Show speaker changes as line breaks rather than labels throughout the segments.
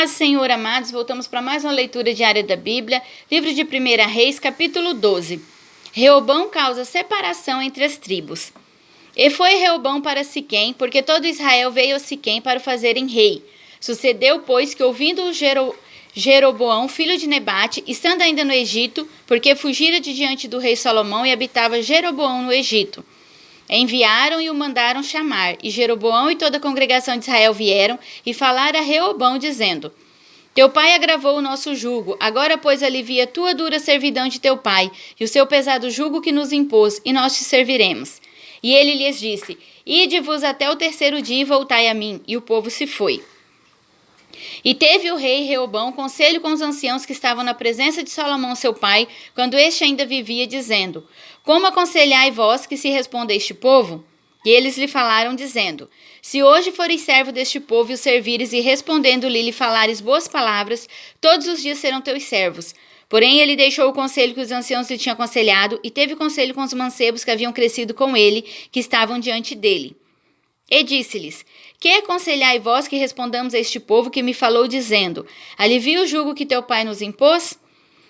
Paz, Senhor, amados, voltamos para mais uma leitura diária da Bíblia, livro de 1 Reis, capítulo 12. Reobão causa separação entre as tribos. E foi Reobão para Siquém, porque todo Israel veio a Siquém para o fazerem rei. Sucedeu, pois, que ouvindo Jeroboão, filho de Nebate, estando ainda no Egito, porque fugira de diante do rei Salomão e habitava Jeroboão no Egito, enviaram e o mandaram chamar, e Jeroboão e toda a congregação de Israel vieram e falaram a Reobão, dizendo: Teu pai agravou o nosso jugo, agora, pois, alivia tua dura servidão de teu pai, e o seu pesado jugo que nos impôs, e nós te serviremos. E ele lhes disse: Ide-vos até o terceiro dia e voltai a mim. E o povo se foi. E teve o rei Reobão conselho com os anciãos que estavam na presença de Salomão seu pai, quando este ainda vivia, dizendo: Como aconselhai vós que se responda a este povo? E eles lhe falaram, dizendo: Se hoje fores servo deste povo e o servires, e respondendo-lhe lhe falares boas palavras, todos os dias serão teus servos. Porém ele deixou o conselho que os anciãos lhe tinham aconselhado, e teve conselho com os mancebos que haviam crescido com ele, que estavam diante dele. E disse-lhes: Que aconselhai vós que respondamos a este povo que me falou, dizendo: Alivia o jugo que teu pai nos impôs?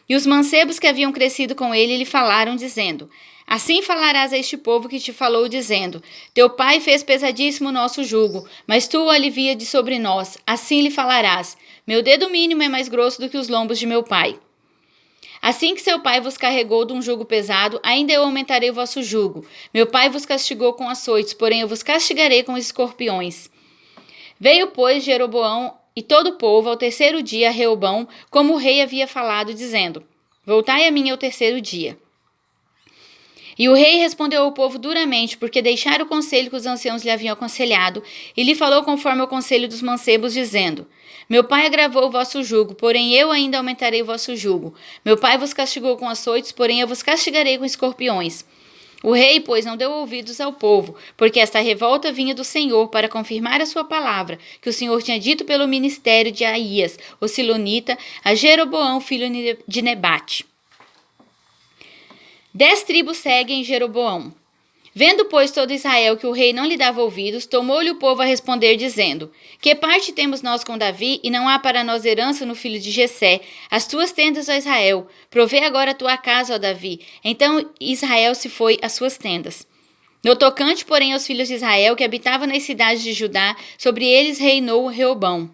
E os mancebos que haviam crescido com ele lhe falaram, dizendo: Assim falarás a este povo que te falou, dizendo: Teu pai fez pesadíssimo o nosso jugo, mas tu o alivia de sobre nós. Assim lhe falarás: Meu dedo mínimo é mais grosso do que os lombos de meu pai. Assim que seu pai vos carregou de um jugo pesado, ainda eu aumentarei o vosso jugo. Meu pai vos castigou com açoites, porém eu vos castigarei com escorpiões. Veio, pois, Jeroboão e todo o povo ao terceiro dia a Reobão, como o rei havia falado, dizendo: Voltai a mim ao terceiro dia. E o rei respondeu ao povo duramente, porque deixara o conselho que os anciãos lhe haviam aconselhado, e lhe falou conforme o conselho dos mancebos, dizendo: Meu pai agravou o vosso jugo, porém eu ainda aumentarei o vosso jugo. Meu pai vos castigou com açoites, porém eu vos castigarei com escorpiões. O rei, pois, não deu ouvidos ao povo, porque esta revolta vinha do Senhor para confirmar a sua palavra, que o Senhor tinha dito pelo ministério de Aías, o silonita, a Jeroboão, filho de Nebate. 10 tribos seguem Jeroboão. Vendo, pois, todo Israel que o rei não lhe dava ouvidos, tomou-lhe o povo a responder, dizendo: Que parte temos nós com Davi, e não há para nós herança no filho de Jessé? As tuas tendas, ó Israel, provê agora a tua casa, ó Davi. Então Israel se foi às suas tendas. No tocante, porém, aos filhos de Israel, que habitavam nas cidades de Judá, sobre eles reinou Reobão.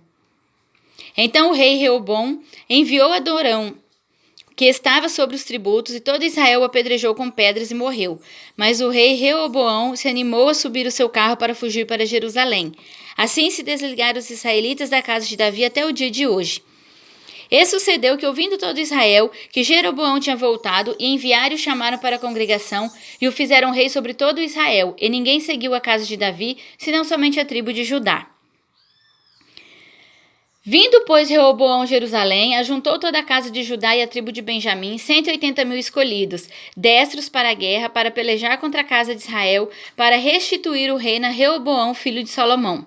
Então o rei Reobão enviou Adorão, que estava sobre os tributos, e todo Israel o apedrejou com pedras e morreu. Mas o rei Reoboão se animou a subir o seu carro para fugir para Jerusalém. Assim se desligaram os israelitas da casa de Davi até o dia de hoje. E sucedeu que, ouvindo todo Israel, que Jeroboão tinha voltado, e enviaram e o chamaram para a congregação, e o fizeram rei sobre todo Israel, e ninguém seguiu a casa de Davi, senão somente a tribo de Judá. Vindo, pois, Reoboão a Jerusalém, ajuntou toda a casa de Judá e a tribo de Benjamim, 180.000 escolhidos, destros para a guerra, para pelejar contra a casa de Israel, para restituir o reino a Reoboão, filho de Salomão.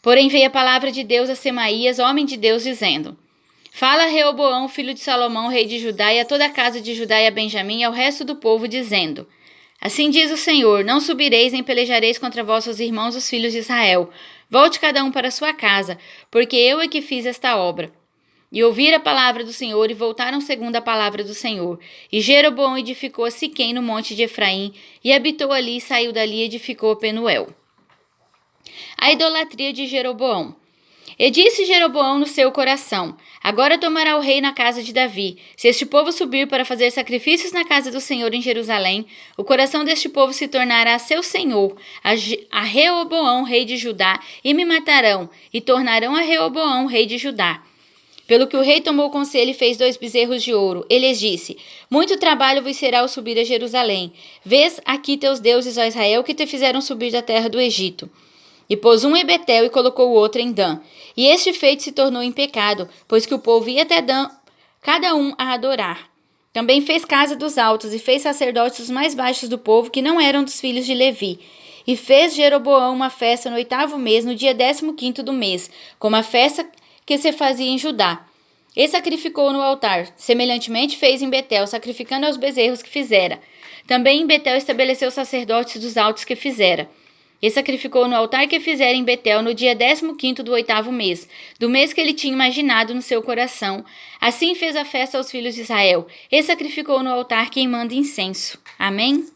Porém veio a palavra de Deus a Semaías, homem de Deus, dizendo: Fala a Reoboão, filho de Salomão, rei de Judá, e a toda a casa de Judá e a Benjamim, e ao resto do povo, dizendo: Assim diz o Senhor: Não subireis nem pelejareis contra vossos irmãos, os filhos de Israel. Volte cada um para sua casa, porque eu é que fiz esta obra. E ouviram a palavra do Senhor, e voltaram segundo a palavra do Senhor. E Jeroboão edificou a Siquém no monte de Efraim, e habitou ali, e saiu dali e edificou a Penuel. A idolatria de Jeroboão. E disse Jeroboão no seu coração: Agora tomará o rei na casa de Davi. Se este povo subir para fazer sacrifícios na casa do Senhor em Jerusalém, o coração deste povo se tornará seu senhor, a Reoboão, rei de Judá, e me matarão, e tornarão a Reoboão, rei de Judá. Pelo que o rei tomou conselho e fez 2 bezerros de ouro. Ele lhes disse: Muito trabalho vos será o subir a Jerusalém. Vês aqui teus deuses, ó Israel, que te fizeram subir da terra do Egito. E pôs um em Betel e colocou o outro em Dan. E este feito se tornou em pecado, pois que o povo ia até Dan, cada um a adorar. Também fez casa dos altos, e fez sacerdotes os mais baixos do povo, que não eram dos filhos de Levi. E fez Jeroboão uma festa no 8º mês, no dia 15º do mês, como a festa que se fazia em Judá. E sacrificou no altar. Semelhantemente fez em Betel, sacrificando aos bezerros que fizera. Também em Betel estabeleceu sacerdotes dos altos que fizera. E sacrificou no altar que fizera em Betel no dia 15º do 8º mês, do mês que ele tinha imaginado no seu coração. Assim fez a festa aos filhos de Israel, e sacrificou no altar queimando incenso. Amém?